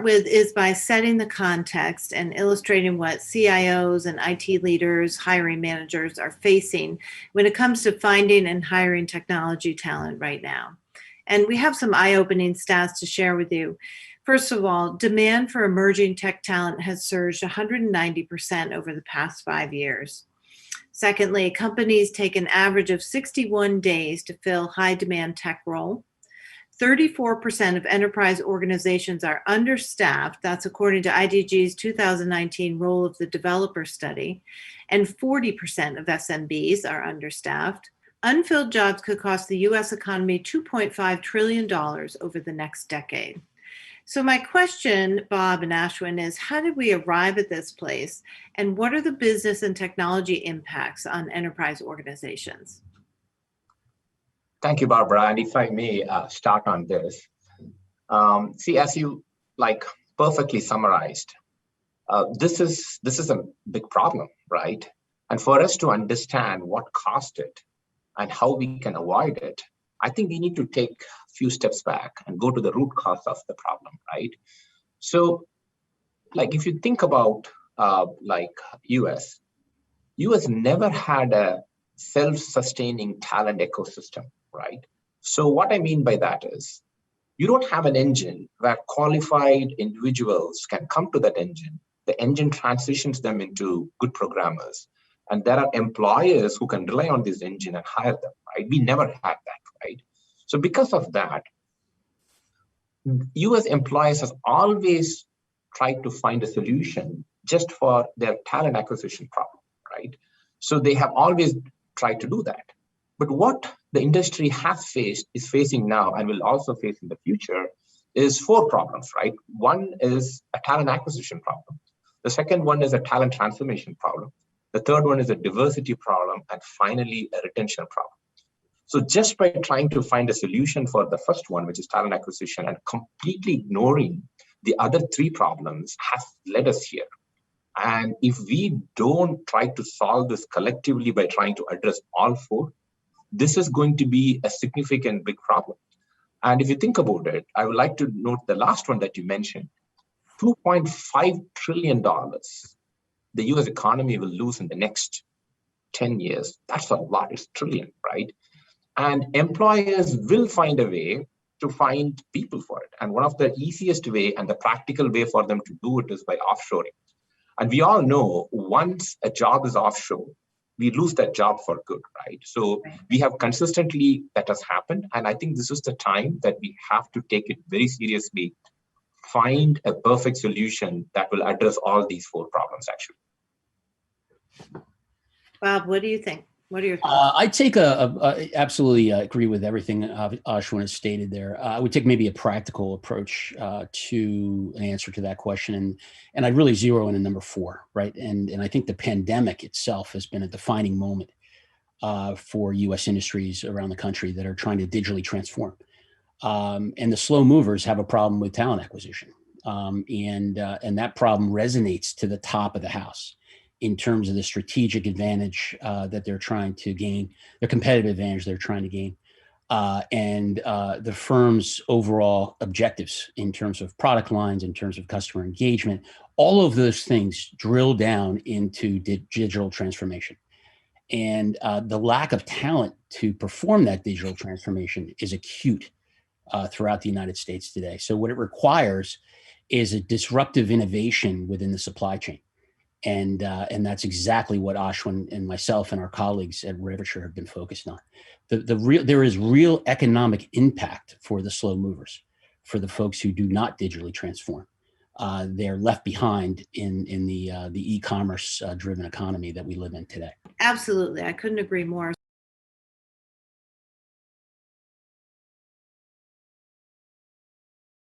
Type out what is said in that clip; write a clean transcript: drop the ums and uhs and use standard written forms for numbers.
with is by setting the context and illustrating what CIOs and IT leaders, hiring managers are facing when it comes to finding and hiring technology talent right now. And we have some eye-opening stats to share with you. First of all, demand for emerging tech talent has surged 190% over the past 5 years. Secondly, companies take an average of 61 days to fill high-demand tech role. 34% of enterprise organizations are understaffed. That's according to IDG's 2019 Role of the Developer study. And 40% of SMBs are understaffed. Unfilled jobs could cost the US economy $2.5 trillion over the next decade. So my question, Bob and Ashwin, is how did we arrive at this place? And what are the business and technology impacts on enterprise organizations? Thank you, Barbara. And if I may start on this. See, as you perfectly summarized, this is a big problem, right? And for us to understand what caused it and how we can avoid it, I think we need to take a few steps back and go to the root cause of the problem, right? So, if you think about US never had a self-sustaining talent ecosystem, right? So what I mean by that is you don't have an engine where qualified individuals can come to that engine. The engine transitions them into good programmers. And there are employers who can rely on this engine and hire them, right? We never had that, right? So because of that, US employers have always tried to find a solution just for their talent acquisition problem, right? So they have always tried to do that. But what the industry has faced, is facing now, and will also face in the future, is 4 problems, right? One is a talent acquisition problem. The second one is a talent transformation problem. The third one is a diversity problem. And finally, a retention problem. So just by trying to find a solution for the first one, which is talent acquisition, and completely ignoring the other 3 problems has led us here. And if we don't try to solve this collectively by trying to address all 4, this is going to be a significant big problem. And if you think about it, I would like to note the last one that you mentioned, $2.5 trillion the US economy will lose in the next 10 years. That's a lot, it's trillion, right? And employers will find a way to find people for it. And one of the easiest way and the practical way for them to do it is by offshoring. And we all know once a job is offshore, we lose that job for good, right? So we have consistently, that has happened. And I think this is the time that we have to take it very seriously, find a perfect solution that will address all these 4 problems, actually. Bob, what do you think? What are your thoughts? I take absolutely agree with everything Ashwin has stated there. I would take maybe a practical approach to an answer to that question, and I'd really zero in on number 4, right? And I think the pandemic itself has been a defining moment for U.S. industries around the country that are trying to digitally transform. And the slow movers have a problem with talent acquisition, and that problem resonates to the top of the house in terms of the strategic advantage that they're trying to gain, their competitive advantage they're trying to gain, and the firm's overall objectives in terms of product lines, in terms of customer engagement. All of those things drill down into digital transformation. And the lack of talent to perform that digital transformation is acute throughout the United States today. So what it requires is a disruptive innovation within the supply chain. And that's exactly what Ashwin and myself and our colleagues at Revature have been focused on. There is real economic impact for the slow movers, for the folks who do not digitally transform. They're left behind in the e-commerce driven economy that we live in today. Absolutely. I couldn't agree more.